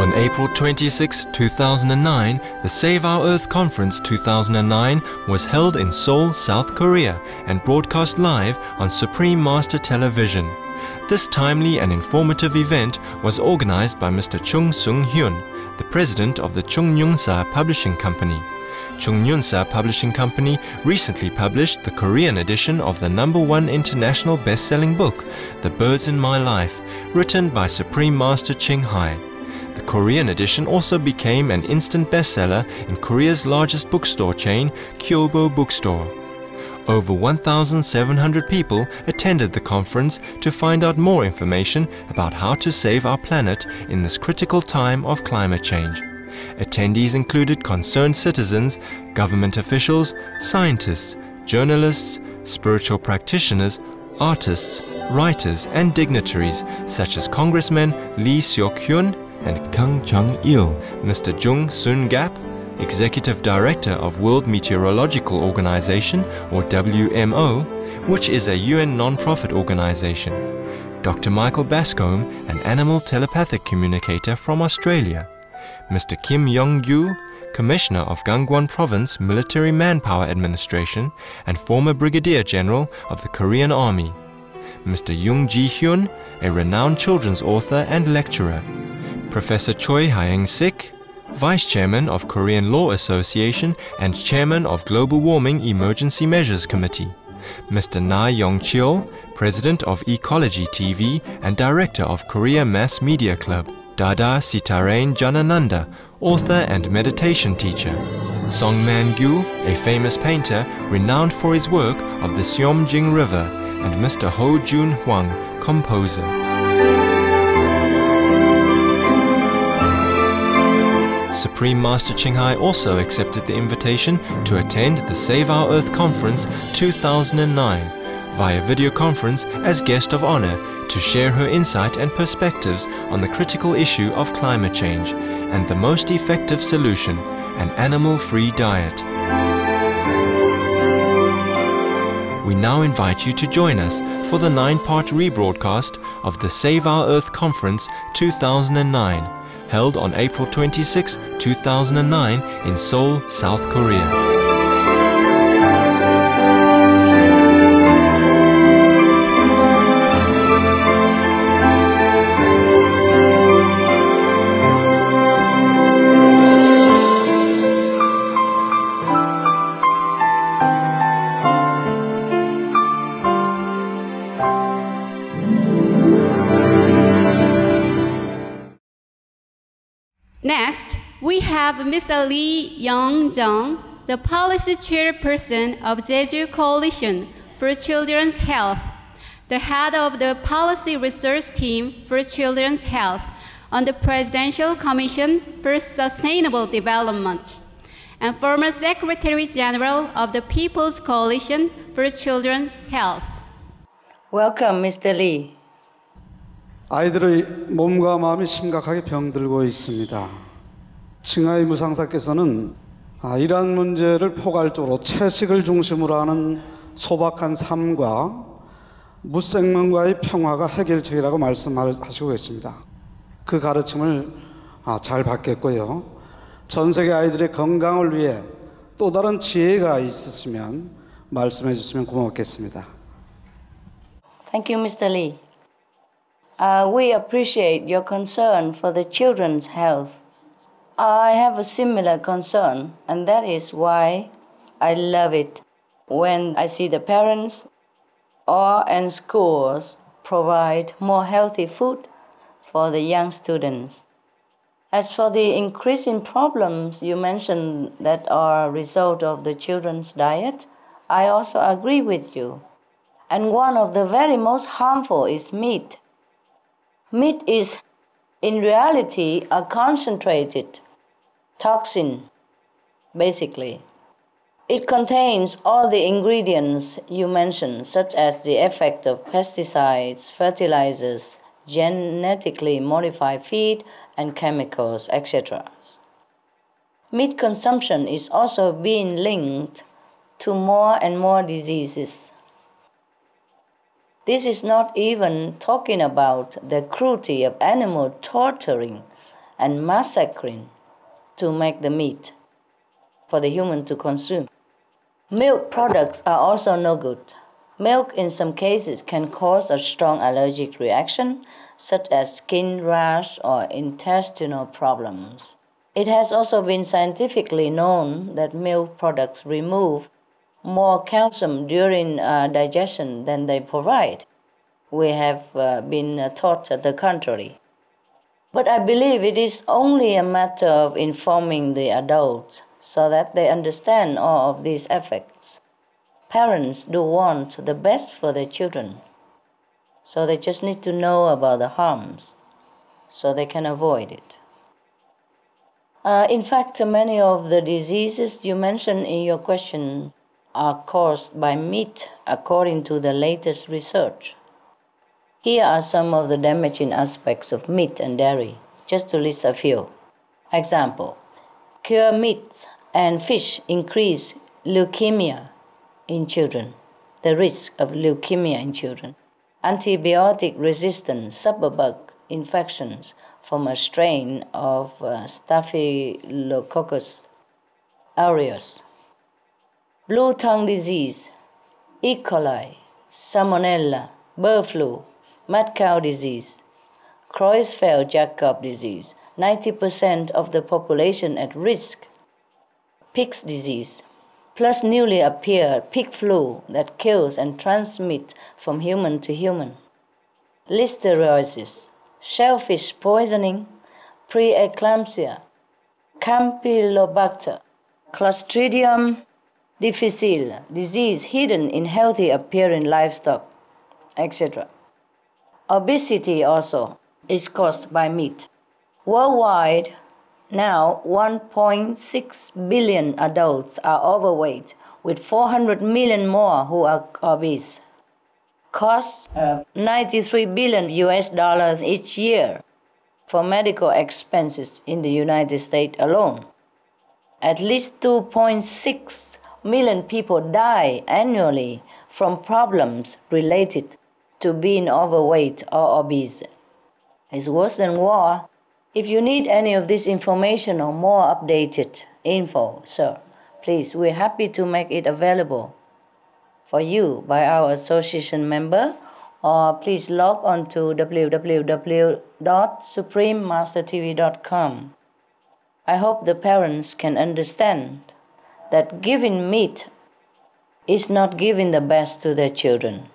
On April 26, 2009, the Save Our Earth Conference 2009 was held in Seoul, South Korea and broadcast live on Supreme Master Television. This timely and informative event was organized by Mr. Chung Sung-hyun, the president of the Chungnyeongsa Publishing Company. Chungnyeongsa Publishing Company recently published the Korean edition of the #1 international best-selling book, The Birds in My Life, written by Supreme Master Ching Hai. The Korean edition also became an instant bestseller in Korea's largest bookstore chain, Kyobo Bookstore. Over 1,700 people attended the conference to find out more information about how to save our planet in this critical time of climate change. Attendees included concerned citizens, government officials, scientists, journalists, spiritual practitioners, artists, writers and dignitaries such as Congressmen Lee Seok-hyun and Kang Chung-il, Mr. Jung Soon-gap, Executive Director of World Meteorological Organization, or WMO, which is a UN non-profit organization, Dr. Michael Bascombe, an animal telepathic communicator from Australia, Mr. Kim Yong-gyu, Commissioner of Gangwon Province Military Manpower Administration and former Brigadier General of the Korean Army, Mr. Young Ji-hyun, a renowned children's author and lecturer, Professor Choi Hyang-sik, Vice Chairman of Korean Law Association and Chairman of Global Warming Emergency Measures Committee, Mr. Na Yong-cheol, President of Ecology TV and Director of Korea Mass Media Club, Dada Sitarain Janananda, author and meditation teacher, Song Man-gyu, a famous painter renowned for his work of the Seomjing River, and Mr. Ho Jun-hwang, composer. Supreme Master Ching Hai also accepted the invitation to attend the Save Our Earth Conference 2009 via video conference as guest of honor to share her insight and perspectives on the critical issue of climate change and the most effective solution, an animal-free diet. We now invite you to join us for the 9-part rebroadcast of the Save Our Earth Conference 2009, held on April 26, 2009 in Seoul, South Korea. Next, we have Mr. Lee Young-jung, the policy chairperson of Jeju Coalition for Children's Health, the head of the Policy Research Team for Children's Health on the Presidential Commission for Sustainable Development, and former Secretary General of the People's Coalition for Children's Health. Welcome, Mr. Lee. 아이들의 몸과 마음이 심각하게 병들고 있습니다. 칭하이 무상사께서는 이러한 문제를 포괄적으로 채식을 중심으로 하는 소박한 삶과 무생명과의 평화가 해결책이라고 말씀하시고 계십니다. 그 가르침을 잘 받겠고요. 전 세계 아이들의 건강을 위해 또 다른 지혜가 있으시면 말씀해 주시면 고맙겠습니다. Thank you, Mr. Lee. We appreciate your concern for the children's health. I have a similar concern, and that is why I love it when I see the parents and schools provide more healthy food for the young students. As for the increasing problems you mentioned that are a result of the children's diet, I also agree with you. And one of the very most harmful is meat. Meat is, in reality, a concentrated toxin, basically. It contains all the ingredients you mentioned, such as the effect of pesticides, fertilizers, genetically modified feed, and chemicals, etc. Meat consumption is also being linked to more and more diseases. This is not even talking about the cruelty of animal torturing and massacring to make the meat for the human to consume. Milk products are also no good. Milk in some cases can cause a strong allergic reaction, such as skin rash or intestinal problems. It has also been scientifically known that milk products remove more calcium during digestion than they provide. We have been taught the contrary. But I believe it is only a matter of informing the adults so that they understand all of these effects. Parents do want the best for their children, so they just need to know about the harms so they can avoid it. In fact, many of the diseases you mentioned in your question are caused by meat, according to the latest research. Here are some of the damaging aspects of meat and dairy, just to list a few. Example, cured meats and fish increase leukemia in children, the risk of leukemia in children. Antibiotic-resistant superbug infections from a strain of Staphylococcus aureus. Blue tongue disease, E. coli, Salmonella, bird flu, mad cow disease, Creutzfeldt-Jakob disease, 90% of the population at risk, pig's disease, plus newly appeared pig flu that kills and transmits from human to human, listeriosis, shellfish poisoning, preeclampsia, Campylobacter, Clostridium difficile, disease hidden in healthy appearing livestock, etc. Obesity also is caused by meat. Worldwide, now 1.6 billion adults are overweight, with 400 million more who are obese. Costs $93 billion each year for medical expenses in the United States alone. At least 2.6 million people die annually from problems related to being overweight or obese. It's worse than war. If you need any of this information or more updated info, sir, please, we're happy to make it available for you by our association member, or please log on to www.suprememastertv.com. I hope the parents can understand that giving meat is not giving the best to their children.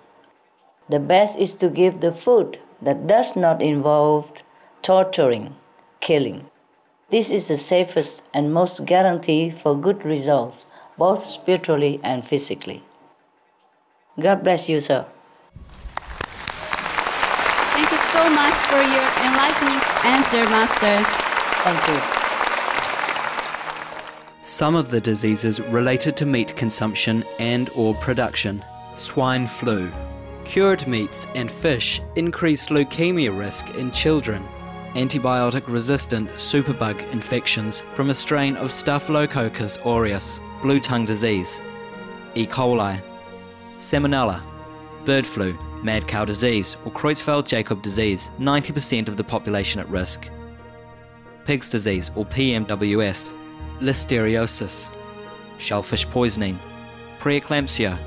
The best is to give the food that does not involve torturing, killing. This is the safest and most guarantee for good results, both spiritually and physically. God bless you, sir. Thank you so much for your enlightening answer, Master. Thank you. Some of the diseases related to meat consumption and or production. Swine flu. Cured meats and fish increase leukemia risk in children. Antibiotic-resistant superbug infections from a strain of Staphylococcus aureus, blue tongue disease. E. coli. Salmonella. Bird flu, mad cow disease or Creutzfeldt-Jakob disease, 90% of the population at risk. Pig's disease or PMWS. Listeriosis, shellfish poisoning, preeclampsia,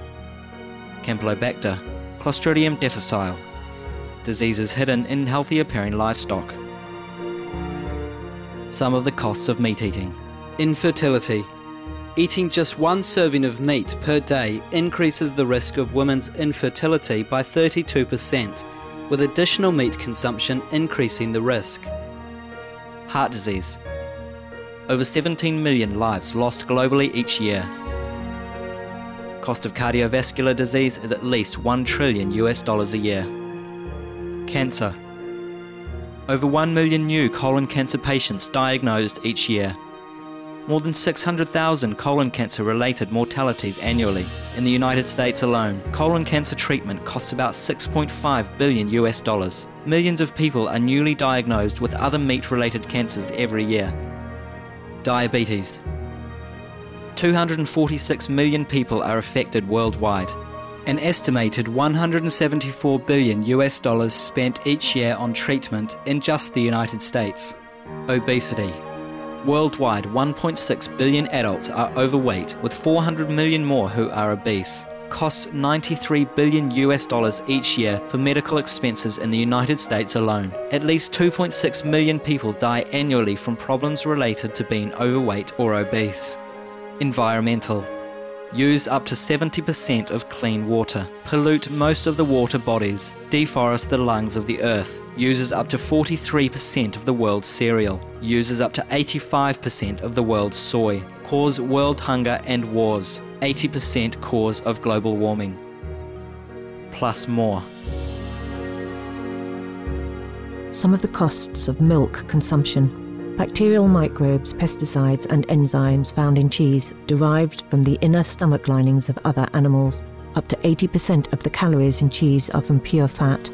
Campylobacter, Clostridium difficile, diseases hidden in healthy appearing livestock. Some of the costs of meat eating. Infertility. Eating just one serving of meat per day increases the risk of women's infertility by 32%, with additional meat consumption increasing the risk. Heart disease. Over 17 million lives lost globally each year. Cost of cardiovascular disease is at least $1 trillion a year. Cancer. Over 1 million new colon cancer patients diagnosed each year. More than 600,000 colon cancer-related mortalities annually. In the United States alone, colon cancer treatment costs about $6.5 billion. Millions of people are newly diagnosed with other meat-related cancers every year. Diabetes. 246 million people are affected worldwide. An estimated $174 billion spent each year on treatment in just the United States. Obesity. Worldwide, 1.6 billion adults are overweight, with 400 million more who are obese. Costs $93 billion each year for medical expenses in the United States alone. At least 2.6 million people die annually from problems related to being overweight or obese. Environmental. Use up to 70% of clean water, pollute most of the water bodies, deforest the lungs of the earth, uses up to 43% of the world's cereal, uses up to 85% of the world's soy, cause world hunger and wars, 80% cause of global warming. Plus more. Some of the costs of milk consumption. Bacterial microbes, pesticides and enzymes found in cheese derived from the inner stomach linings of other animals. Up to 80% of the calories in cheese are from pure fat.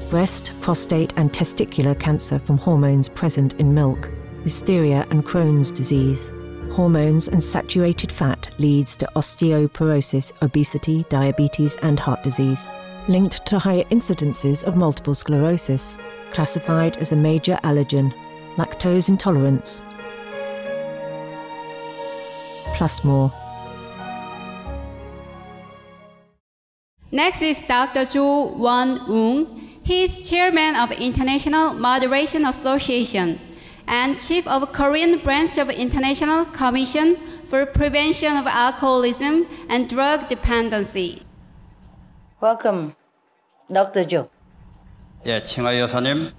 Breast, prostate and testicular cancer from hormones present in milk. Listeria and Crohn's disease. Hormones and saturated fat leads to osteoporosis, obesity, diabetes and heart disease. Linked to higher incidences of multiple sclerosis. Classified as a major allergen. Lactose intolerance. Plus more. Next is Dr. Zhu Wan-woong. He is chairman of International Moderation Association and chief of Korean branch of International Commission for Prevention of Alcoholism and Drug Dependency. Welcome, Dr. Zhu. 예, 칭하이 여사님,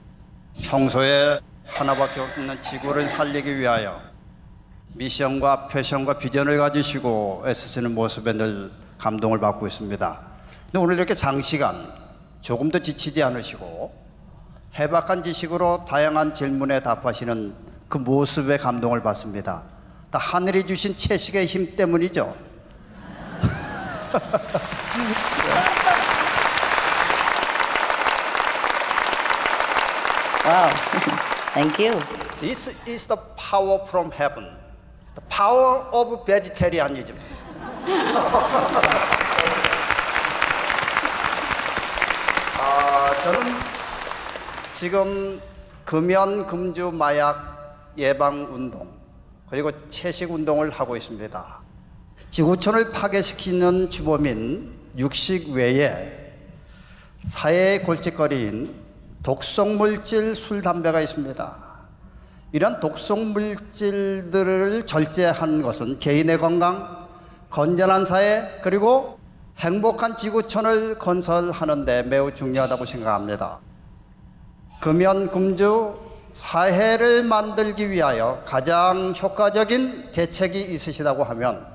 평소에 하나밖에 없는 지구를 살리기 위하여 미션과 패션과 비전을 가지시고 애쓰시는 모습에 늘 감동을 받고 있습니다. 근데 오늘 이렇게 장시간 조금도 지치지 않으시고 해박한 지식으로 다양한 질문에 답하시는 그 모습에 감동을 받습니다. 다 하늘이 주신 채식의 힘 때문이죠. Wow, thank you. This is the power from heaven. The power of vegetarianism. 저는 지금 금연, 금주, 마약 예방 운동 그리고 채식 운동을 하고 있습니다. 지구촌을 파괴시키는 주범인 육식 외에 사회의 골칫거리인 독성물질 술, 담배가 있습니다. 이런 독성물질들을 절제하는 것은 개인의 건강, 건전한 사회, 그리고 행복한 지구촌을 건설하는 데 매우 중요하다고 생각합니다. 금연, 금주, 사회를 만들기 위하여 가장 효과적인 대책이 있으시다고 하면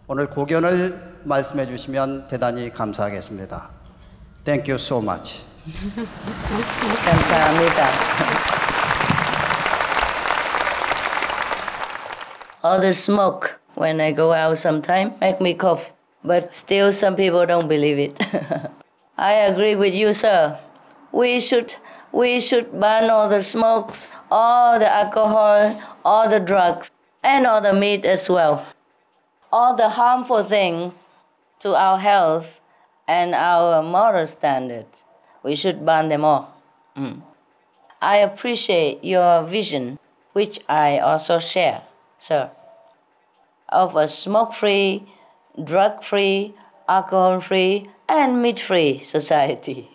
오늘 고견을 말씀해 주시면 대단히 감사하겠습니다. Thank you so much. 감사합니다. All the smoke when I go out sometime make me cough, but still some people don't believe it. I agree with you, sir. We should ban all the smokes, all the alcohol, all the drugs, and all the meat as well. All the harmful things to our health and our moral standards. We should ban them all. I appreciate your vision, which I also share, sir, of a smoke-free, drug-free, alcohol-free, and meat-free society.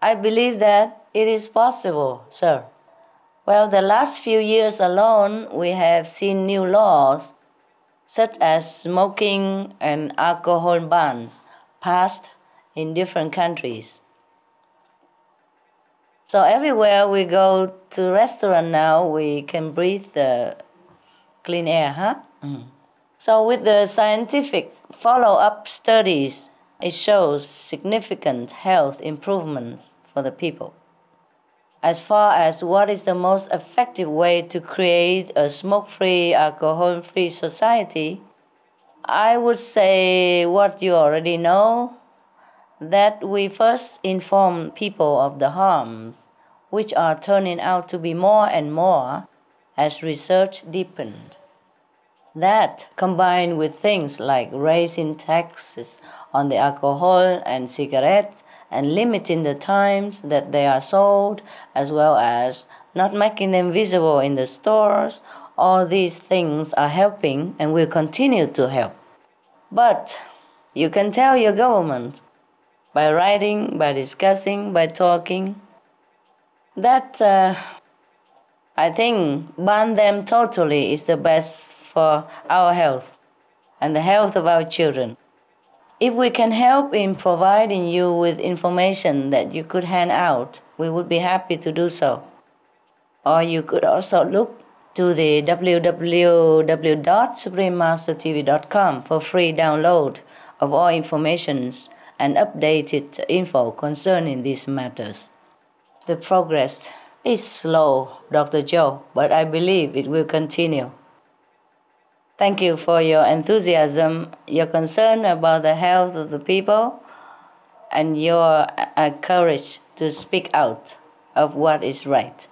I believe that it is possible, sir. Well, the last few years alone, we have seen new laws, such as smoking and alcohol bans, passed in different countries. So everywhere we go to restaurant now, we can breathe the clean air, huh? So with the scientific follow-up studies, it shows significant health improvements for the people. As far as what is the most effective way to create a smoke-free, alcohol-free society, I would say what you already know, that we first inform people of the harms, which are turning out to be more and more as research deepened. That, combined with things like raising taxes on the alcohol and cigarettes and limiting the times that they are sold, as well as not making them visible in the stores. All these things are helping and will continue to help. But you can tell your government by writing, by discussing, by talking, that I think ban them totally is the best for our health and the health of our children. If we can help in providing you with information that you could hand out, we would be happy to do so. Or you could also look to the www.suprememastertv.com for free download of all informations and updated info concerning these matters. The progress is slow, Dr. Joe, but I believe it will continue. Thank you for your enthusiasm, your concern about the health of the people, and your courage to speak out of what is right.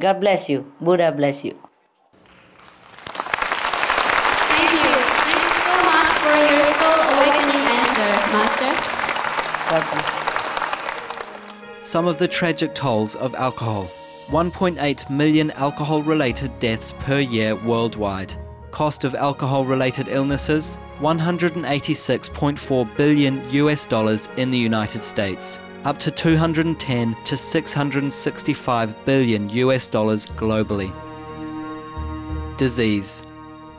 God bless you. Buddha bless you. Thank you. Thank you so much for your soul-awakening answer, Master. Welcome. Some of the tragic tolls of alcohol. 1.8 million alcohol-related deaths per year worldwide. Cost of alcohol-related illnesses, $186.4 billion in the United States, up to $210 to $665 billion globally. Disease.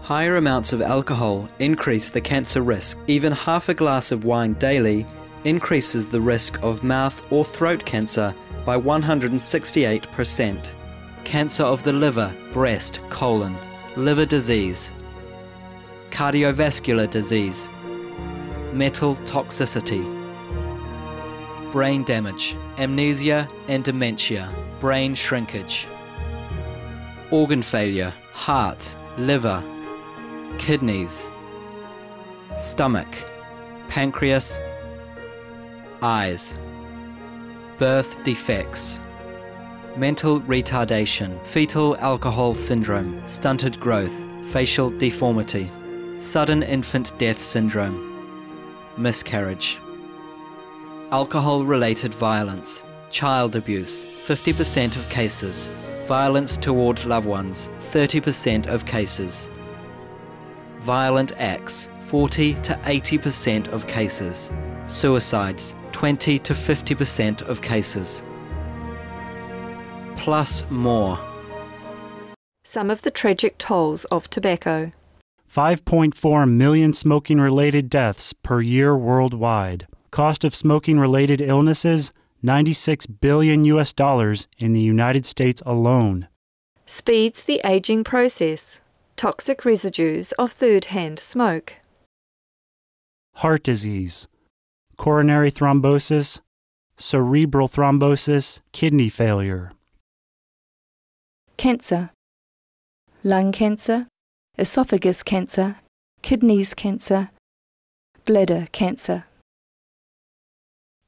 Higher amounts of alcohol increase the cancer risk. Even half a glass of wine daily increases the risk of mouth or throat cancer by 168%. Cancer of the liver, breast, colon. Liver disease, cardiovascular disease, metal toxicity, brain damage, amnesia and dementia, brain shrinkage, organ failure, heart, liver, kidneys, stomach, pancreas, eyes, birth defects, mental retardation, fetal alcohol syndrome, stunted growth, facial deformity, sudden infant death syndrome, miscarriage. Alcohol-related violence, child abuse, 50% of cases, violence toward loved ones, 30% of cases, violent acts, 40 to 80% of cases, suicides, 20 to 50% of cases. Plus more. Some of the tragic tolls of tobacco. 5.4 million smoking-related deaths per year worldwide. Cost of smoking-related illnesses, $96 billion in the United States alone. Speeds the aging process. Toxic residues of third-hand smoke. Heart disease, coronary thrombosis, cerebral thrombosis, kidney failure. Cancer. Lung cancer, esophagus cancer, kidneys cancer, bladder cancer.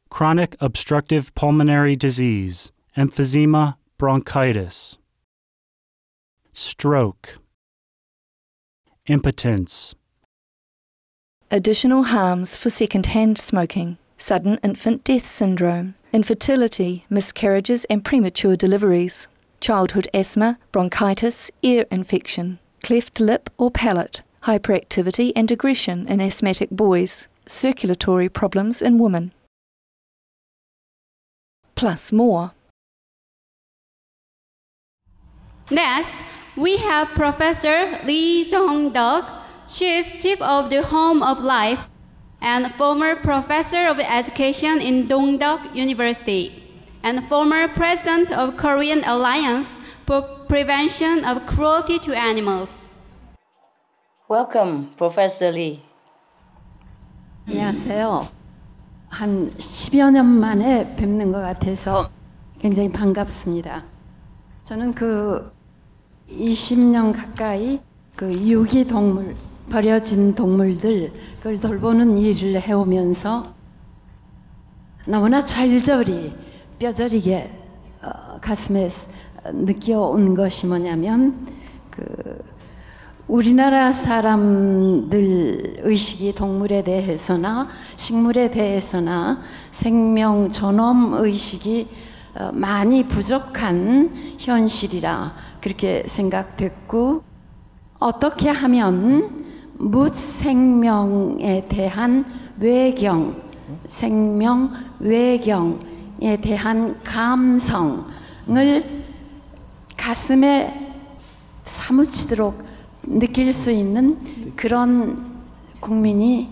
Chronic obstructive pulmonary disease, emphysema, bronchitis. Stroke. Impotence. Additional harms for second-hand smoking, sudden infant death syndrome, infertility, miscarriages and premature deliveries, childhood asthma, bronchitis, ear infection, cleft lip or palate, hyperactivity and aggression in asthmatic boys, circulatory problems in women. Plus more. Next, we have Professor Lee Jong-duk. She is Chief of the Home of Life and former Professor of Education in Dongduk University and former President of Korean Alliance for Prevention of Cruelty to Animals. Welcome, Professor Lee. 안녕하세요. 한 10여 년 만에 뵙는 것 같아서 굉장히 반갑습니다. 저는 20년 가까이 유기동물, 버려진 동물들 그걸 돌보는 일을 해오면서 너무나 절절히 뼈저리게 가슴에 느껴온 것이 뭐냐면 우리나라 사람들 의식이 동물에 대해서나 식물에 대해서나 생명 존엄 의식이 많이 부족한 현실이라 그렇게 생각됐고, 어떻게 하면 무생명에 대한 외경, 생명 외경에 대한 감성을 가슴에 사무치도록 느낄 수 있는 그런 국민이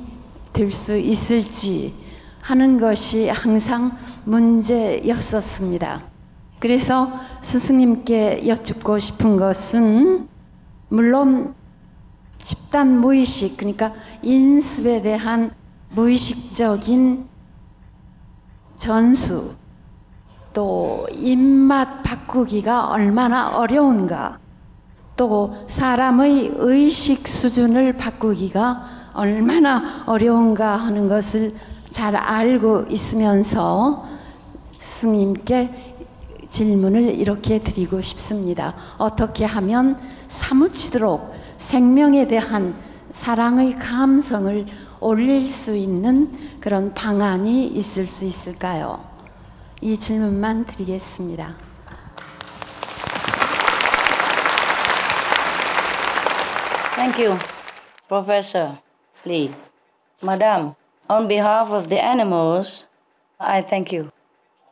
될 수 있을지 하는 것이 항상 문제였었습니다. 그래서 스승님께 여쭙고 싶은 것은, 물론 집단 무의식, 그러니까 인습에 대한 무의식적인 전수, 또 입맛 바꾸기가 얼마나 어려운가, 또 사람의 의식 수준을 바꾸기가 얼마나 어려운가 하는 것을 잘 알고 있으면서 스승님께 질문을 이렇게 드리고 싶습니다. 어떻게 하면 사무치도록 생명에 대한 사랑의 감성을 올릴 수 있는 그런 방안이 있을 수 있을까요? 이 질문만 드리겠습니다. Thank you, Professor Lee. Madam, on behalf of the animals, I thank you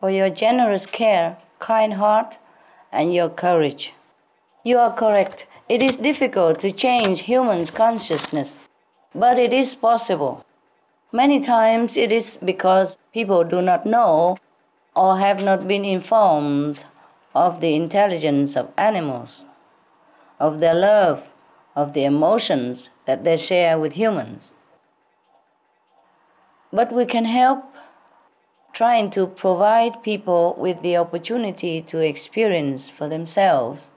for your generous care, kind heart, and your courage. You are correct. It is difficult to change humans' consciousness, but it is possible. Many times it is because people do not know or have not been informed of the intelligence of animals, of their love, of the emotions that they share with humans. But we can help trying to provide people with the opportunity to experience for themselves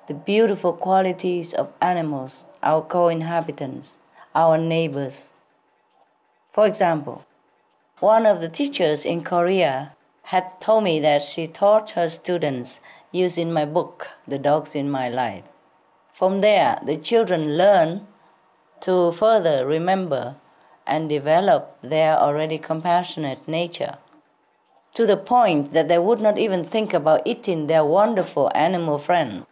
the beautiful qualities of animals, our co-inhabitants, our neighbors. For example, one of the teachers in Korea had told me that she taught her students using my book, The Dogs in My Life. From there, the children learn to further remember and develop their already compassionate nature, to the point that they would not even think about eating their wonderful animal friend.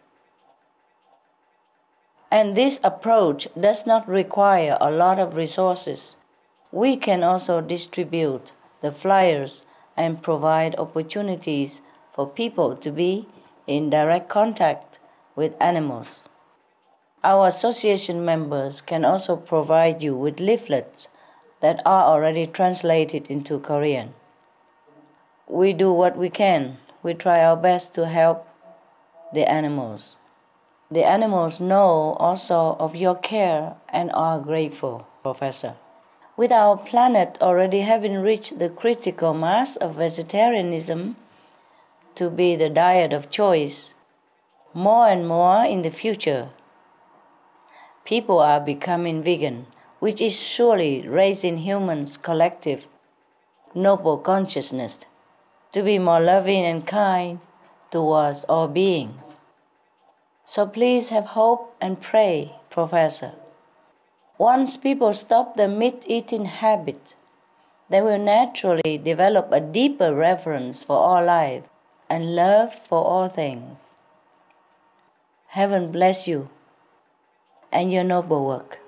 And this approach does not require a lot of resources. We can also distribute the flyers and provide opportunities for people to be in direct contact with animals. Our association members can also provide you with leaflets that are already translated into Korean. We do what we can. We try our best to help the animals. The animals know also of your care and are grateful, Professor. With our planet already having reached the critical mass of vegetarianism to be the diet of choice, more and more in the future, people are becoming vegan, which is surely raising humans' collective noble consciousness to be more loving and kind towards all beings. So please have hope and pray, Professor. Once people stop the meat-eating habit, they will naturally develop a deeper reverence for all life and love for all things. Heaven bless you and your noble work.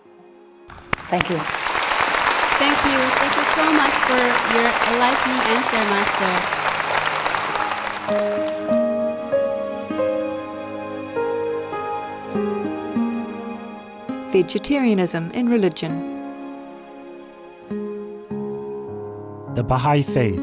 Thank you. Thank you. Thank you so much for your enlightening answer, Master. Vegetarianism in religion. The Baha'i Faith.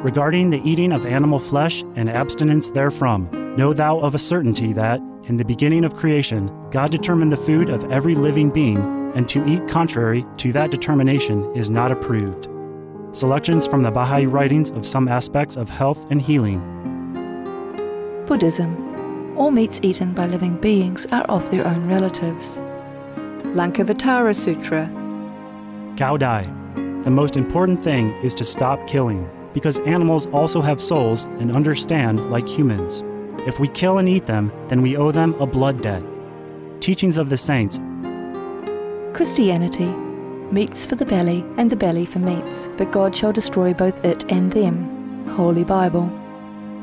Regarding the eating of animal flesh and abstinence therefrom, know thou of a certainty that, in the beginning of creation, God determined the food of every living being, and to eat contrary to that determination is not approved. Selections from the Baha'i writings of some aspects of health and healing. Buddhism. All meats eaten by living beings are of their own relatives. Lankavatara Sutra. Cao Dai. The most important thing is to stop killing, because animals also have souls and understand like humans. If we kill and eat them, then we owe them a blood debt. Teachings of the Saints. Christianity. Meats for the belly, and the belly for meats, but God shall destroy both it and them. Holy Bible.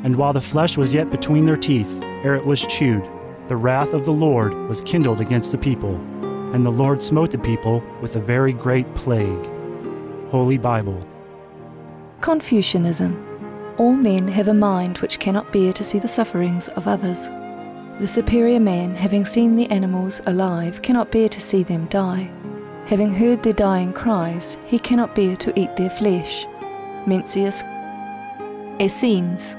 And while the flesh was yet between their teeth, ere it was chewed, the wrath of the Lord was kindled against the people, and the Lord smote the people with a very great plague. Holy Bible. Confucianism. All men have a mind which cannot bear to see the sufferings of others. The superior man, having seen the animals alive, cannot bear to see them die. Having heard their dying cries, he cannot bear to eat their flesh. Mencius. Essenes.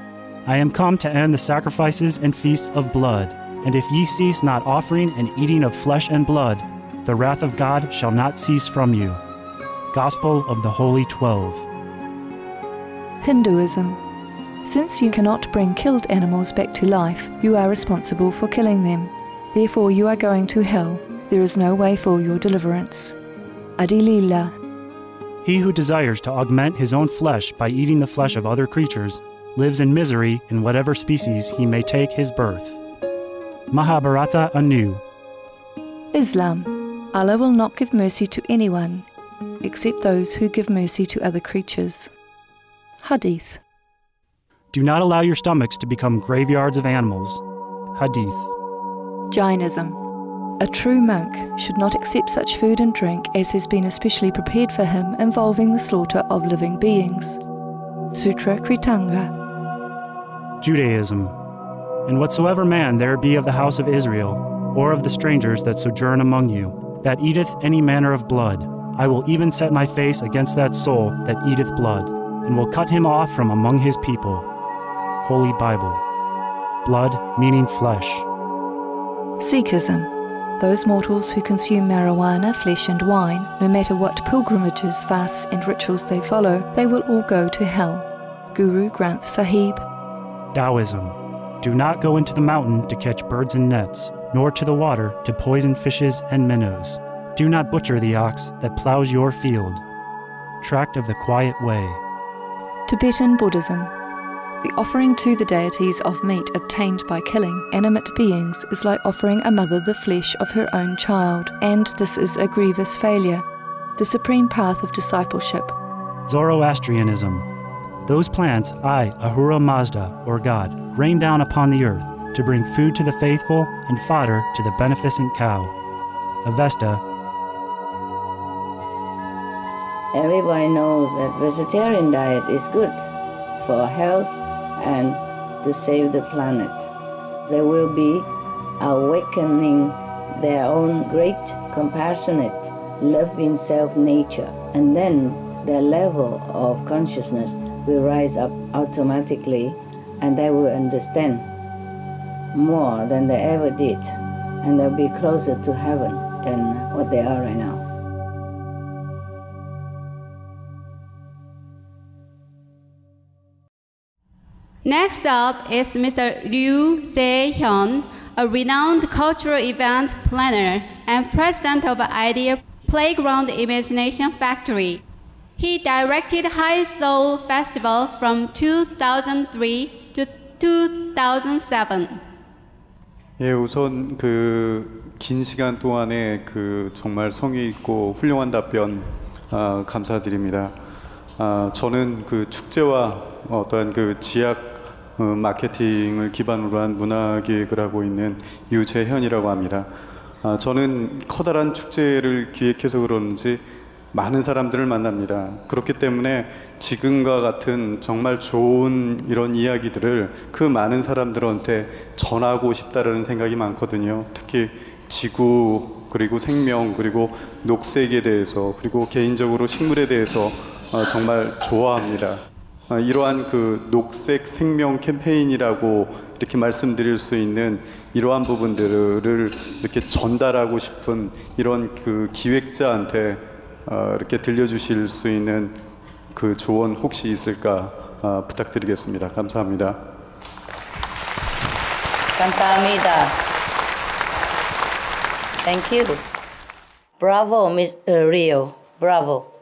I am come to end the sacrifices and feasts of blood, and if ye cease not offering and eating of flesh and blood, the wrath of God shall not cease from you. Gospel of the Holy 12. Hinduism. Since you cannot bring killed animals back to life, you are responsible for killing them. Therefore you are going to hell. There is no way for your deliverance. Adilila. He who desires to augment his own flesh by eating the flesh of other creatures lives in misery in whatever species he may take his birth. Mahabharata anew. Islam. Allah will not give mercy to anyone except those who give mercy to other creatures. Hadith. Do not allow your stomachs to become graveyards of animals. Hadith. Jainism. A true monk should not accept such food and drink as has been especially prepared for him involving the slaughter of living beings. Sutra Kritanga. Judaism. And whatsoever man there be of the house of Israel, or of the strangers that sojourn among you, that eateth any manner of blood, I will even set my face against that soul that eateth blood, and will cut him off from among his people. Holy Bible. Blood meaning flesh. Sikhism. Those mortals who consume marijuana, flesh and wine, no matter what pilgrimages, fasts and rituals they follow, they will all go to hell. Guru Granth Sahib. Taoism. Do not go into the mountain to catch birds and nets, nor to the water to poison fishes and minnows. Do not butcher the ox that plows your field. Tract of the Quiet Way. Tibetan Buddhism. The offering to the deities of meat obtained by killing animate beings is like offering a mother the flesh of her own child, and this is a grievous failure. The supreme path of discipleship. Zoroastrianism. Those plants I, Ahura Mazda, or God, rain down upon the earth to bring food to the faithful and fodder to the beneficent cow. Avesta. Everybody knows that vegetarian diet is good for health and to save the planet. They will be awakening their own great, compassionate, loving self-nature, and then their level of consciousness will rise up automatically, and they will understand more than they ever did, and they'll be closer to heaven than what they are right now. Next up is Mr. Ryu Se-hyun, a renowned cultural event planner and president of Idea Playground Imagination Factory. He directed High Seoul Festival from 2003 to 2007. 예, 우선 긴 시간 동안에 정말 성의 있고 훌륭한 답변 감사드립니다. 저는 축제와 어떠한 지역 마케팅을 기반으로 한 문화기획을 하고 있는 유재현이라고 합니다. 저는 커다란 축제를 기획해서 그러는지 많은 사람들을 만납니다. 그렇기 때문에 지금과 같은 정말 좋은 이런 이야기들을 그 많은 사람들한테 전하고 싶다라는 생각이 많거든요. 특히 지구, 그리고 생명, 그리고 녹색에 대해서, 그리고 개인적으로 식물에 대해서 정말 좋아합니다. 이러한 녹색 생명 캠페인이라고 이렇게 말씀드릴 수 있는 이러한 부분들을 이렇게 전달하고 싶은 이런 기획자한테 이렇게 들려주실 수 있는 조언 혹시 있을까 부탁드리겠습니다. 감사합니다. 감사합니다. Thank you. Bravo, Mr. Rio. Bravo.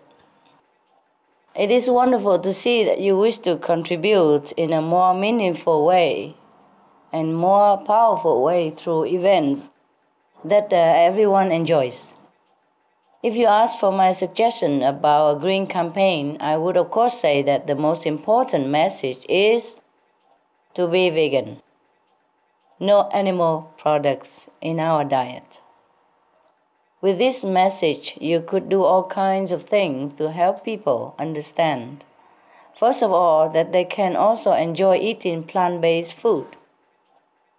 It is wonderful to see that you wish to contribute in a more meaningful way and more powerful way through events that everyone enjoys. If you ask for my suggestion about a green campaign, I would of course say that the most important message is to be vegan. No animal products in our diet. With this message, you could do all kinds of things to help people understand. First of all, that they can also enjoy eating plant-based food.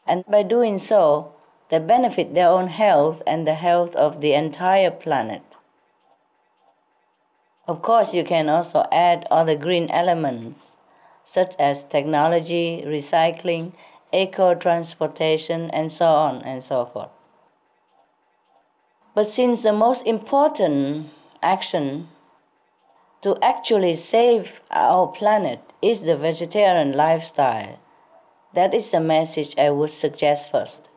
And by doing so, they benefit their own health and the health of the entire planet. Of course, you can also add other green elements, such as technology, recycling, eco-transportation, and so on and so forth. But since the most important action to actually save our planet is the vegetarian lifestyle, that is the message I would suggest first.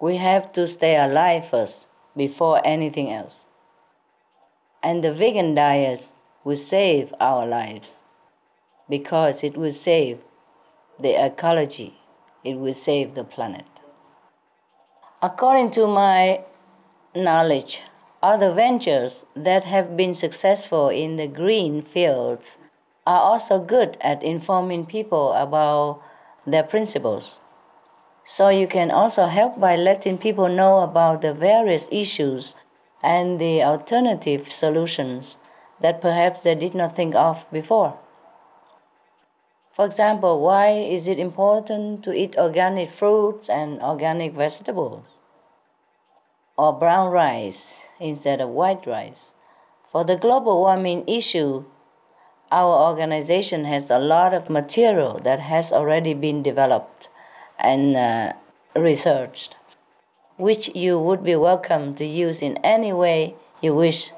We have to stay alive first before anything else. And the vegan diet will save our lives because it will save the ecology, it will save the planet. According to my knowledge, other ventures that have been successful in the green fields are also good at informing people about their principles. So you can also help by letting people know about the various issues and the alternative solutions that perhaps they did not think of before. For example, why is it important to eat organic fruits and organic vegetables? Or brown rice instead of white rice? For the global warming issue, our organization has a lot of material that has already been developed and researched, which you would be welcome to use in any way you wish.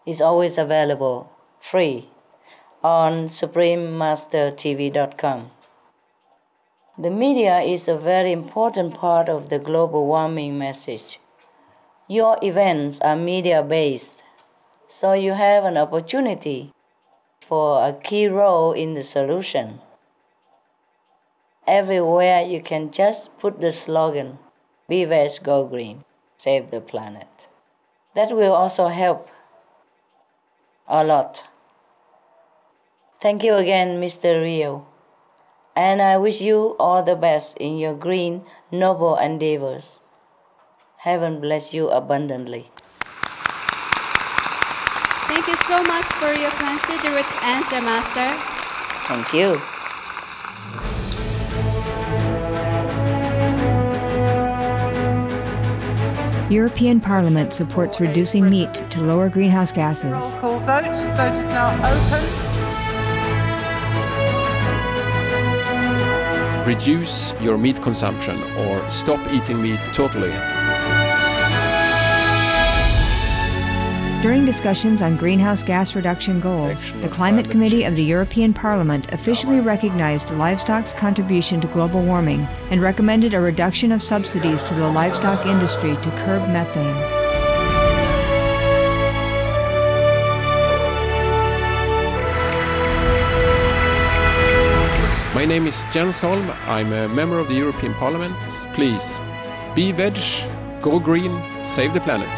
It's always available, free, on suprememastertv.com. The media is a very important part of the global warming message. Your events are media-based, so you have an opportunity for a key role in the solution. Everywhere you can just put the slogan, "Be Veg, Go Green, Save the Planet." That will also help a lot. Thank you again, Mr. Rio. And I wish you all the best in your green, noble endeavors. Heaven bless you abundantly. Thank you so much for your considerate answer, Master. Thank you. European Parliament supports reducing meat to lower greenhouse gases. Roll call vote. Vote is now open. Reduce your meat consumption or stop eating meat totally. During discussions on greenhouse gas reduction goals, the Climate Committee of the European Parliament officially recognized livestock's contribution to global warming and recommended a reduction of subsidies to the livestock industry to curb methane. My name is Jens Holm. I'm a member of the European Parliament. Please, be veg, go green, save the planet.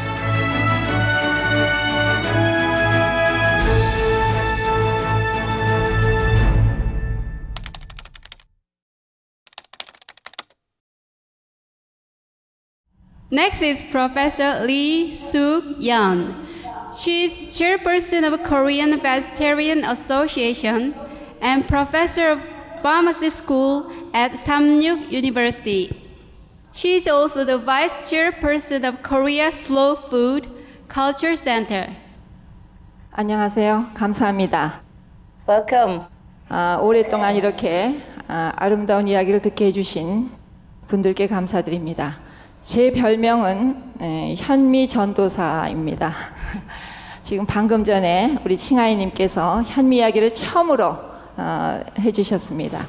Next is Professor Lee Suk-yeon. She is chairperson of Korean Vegetarian Association and professor of Pharmacy School at Samyuk University. She is also the vice chairperson of Korea Slow Food Culture Center. 안녕하세요. 감사합니다. Welcome. 오랫동안 이렇게 아름다운 이야기를 듣게 해주신 분들께 감사드립니다. 제 별명은 현미 전도사입니다. 지금 방금 전에 우리 칭하이님께서 현미 이야기를 처음으로 해주셨습니다.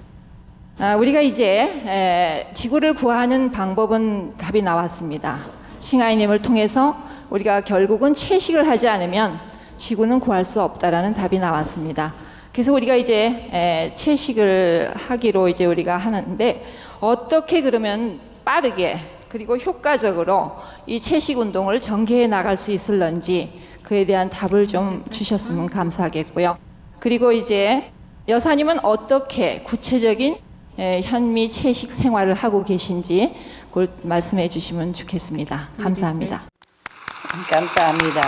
우리가 이제 지구를 구하는 방법은 답이 나왔습니다. 칭하이님을 통해서 우리가 결국은 채식을 하지 않으면 지구는 구할 수 없다라는 답이 나왔습니다. 그래서 우리가 이제 채식을 하기로 이제 우리가 하는데 어떻게 그러면 빠르게 그리고 효과적으로 이 채식 운동을 전개해 나갈 수 있을런지 그에 대한 답을 좀 주셨으면 감사하겠고요. 그리고 이제 여사님은 어떻게 구체적인 현미 채식 생활을 하고 계신지 그걸 말씀해 주시면 좋겠습니다. 감사합니다. 감사합니다.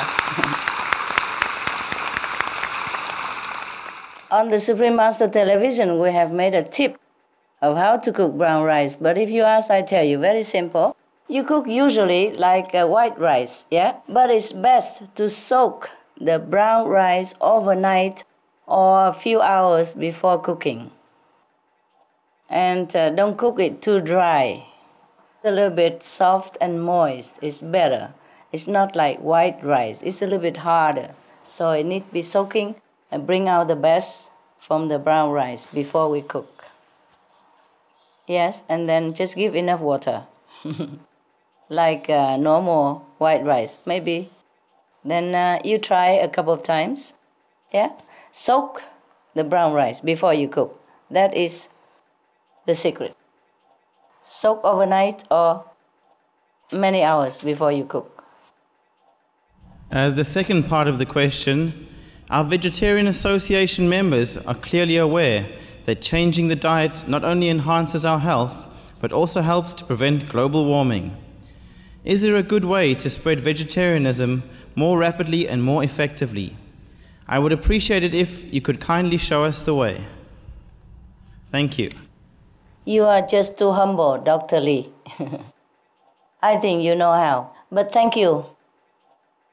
On the Supreme Master Television, we have made a tip of how to cook brown rice. But if you ask, I tell you, very simple. You cook usually like white rice, yeah? But it's best to soak the brown rice overnight or a few hours before cooking. And don't cook it too dry. A little bit soft and moist is better. It's not like white rice. It's a little bit harder. So it needs to be soaking and bring out the best from the brown rice before we cook. Yes, and then just give enough water. Like normal white rice, maybe. Then you try a couple of times. Yeah? Soak the brown rice before you cook. That is the secret. Soak overnight or many hours before you cook. The second part of the question, our Vegetarian Association members are clearly aware that changing the diet not only enhances our health, but also helps to prevent global warming. Is there a good way to spread vegetarianism more rapidly and more effectively? I would appreciate it if you could kindly show us the way. Thank you. You are just too humble, Dr. Lee. I think you know how. But thank you.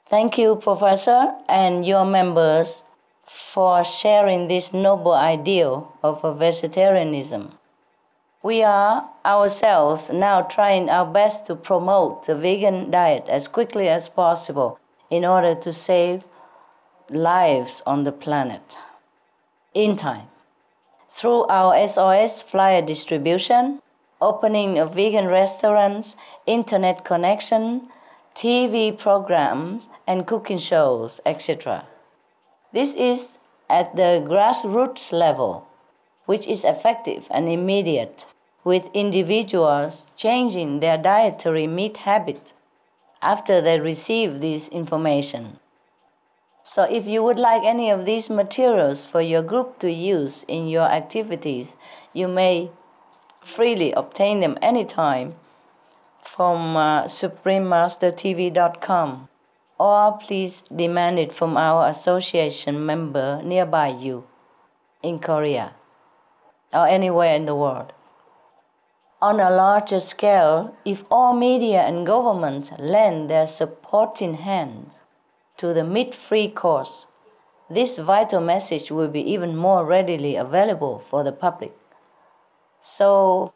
Thank you, Professor, and your members for sharing this noble ideal of vegetarianism. We are ourselves now trying our best to promote the vegan diet as quickly as possible in order to save lives on the planet in time. Through our SOS flyer distribution, opening of vegan restaurants, internet connection, TV programs, and cooking shows, etc. This is at the grassroots level, which is effective and immediate, with individuals changing their dietary meat habit after they receive this information. So if you would like any of these materials for your group to use in your activities, you may freely obtain them anytime from suprememastertv.com, or please demand it from our association member nearby you in Korea or anywhere in the world. On a larger scale, if all media and governments lend their supporting hands to the meat-free cause, this vital message will be even more readily available for the public. So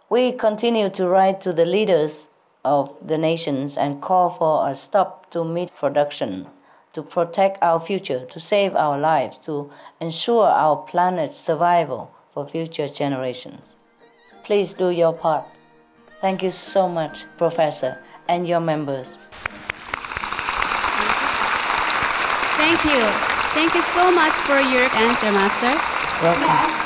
we continue to write to the leaders of the nations and call for a stop to meat production, to protect our future, to save our lives, to ensure our planet's survival for future generations. Please do your part. Thank you so much, Professor, and your members. Thank you. Thank you so much for your answer, Master. Welcome.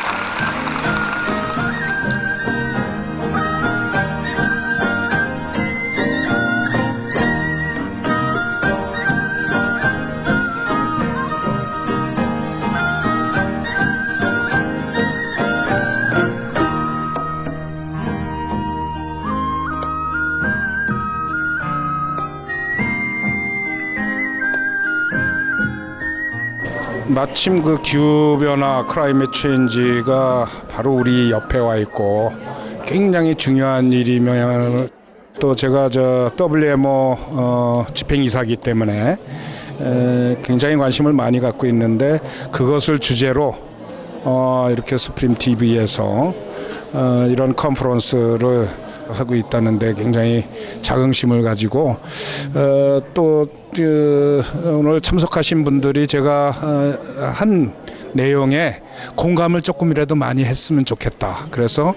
마침 그 기후변화 클라이밋 체인지가 바로 우리 옆에 와 있고 굉장히 중요한 일이면 또 제가 저 WMO 집행이사이기 때문에 굉장히 관심을 많이 갖고 있는데 그것을 주제로 이렇게 스프림 TV에서 이런 컨퍼런스를 하고 있다는데 굉장히 자긍심을 가지고 또 오늘 참석하신 분들이 제가 한 내용에 공감을 조금이라도 많이 했으면 좋겠다. 그래서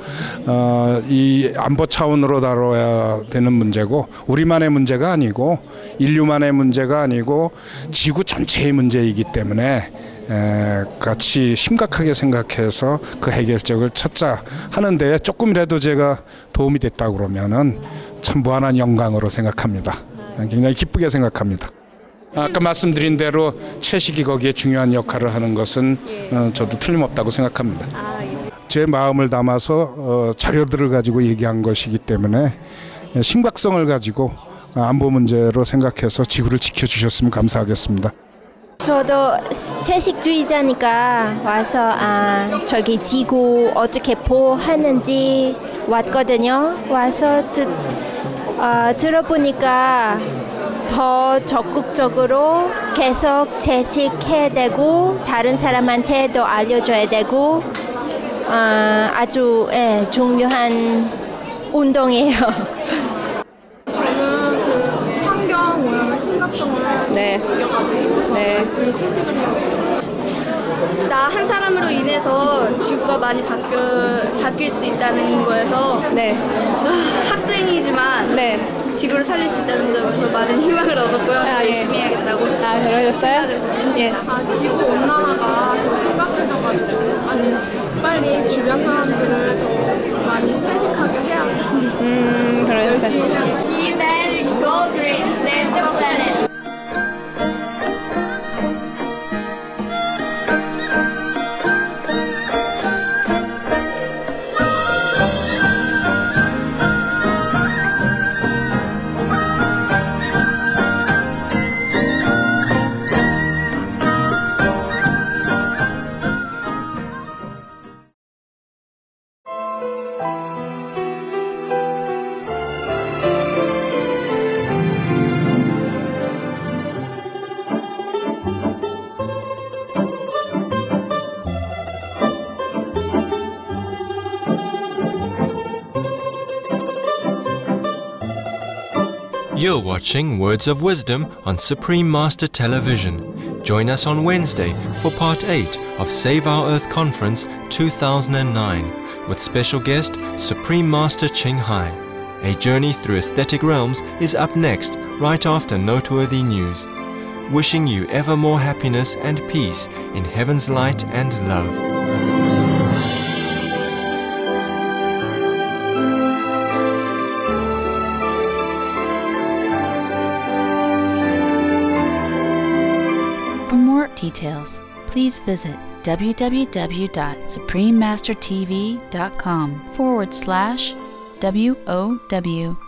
이 안보 차원으로 다뤄야 되는 문제고 우리만의 문제가 아니고 인류만의 문제가 아니고 지구 전체의 문제이기 때문에 같이 심각하게 생각해서 그 해결책을 찾자 하는데 조금이라도 제가 도움이 됐다고 그러면은 참 무한한 영광으로 생각합니다. 굉장히 기쁘게 생각합니다. 아까 말씀드린 대로 채식이 거기에 중요한 역할을 하는 것은 저도 틀림없다고 생각합니다. 제 마음을 담아서 자료들을 가지고 얘기한 것이기 때문에 심각성을 가지고 안보 문제로 생각해서 지구를 지켜주셨으면 감사하겠습니다. 저도 채식주의자니까 와서 저기 지구 어떻게 보호하는지 왔거든요. 와서 들어보니까 더 적극적으로 계속 채식해야 되고 다른 사람한테도 알려줘야 되고 아주 중요한 운동이에요. 저는 그 환경 오염의 심각성을 느껴가지고 더 열심히 채식을 해요. 나 한 사람으로 인해서 지구가 많이 바뀔 수 있다는 거에서 학생이지만 지구를 살릴 수 있다는 점에서 많은 희망을 얻었고요. 더 열심히 해야겠다고. 그러셨어요? 예. 지구 온난화가 더 심각해져가지고 빨리 주변 사람들을 더 많이 채식하게 해야 열심히 해야 Be veg, go green, save the planet. You're watching Words of Wisdom on Supreme Master Television. Join us on Wednesday for Part 8 of Save Our Earth Conference 2009 with special guest Supreme Master Ching Hai. A journey through aesthetic realms is up next, right after noteworthy news. Wishing you ever more happiness and peace in heaven's light and love. For more details, please visit www.suprememastertv.com/WOW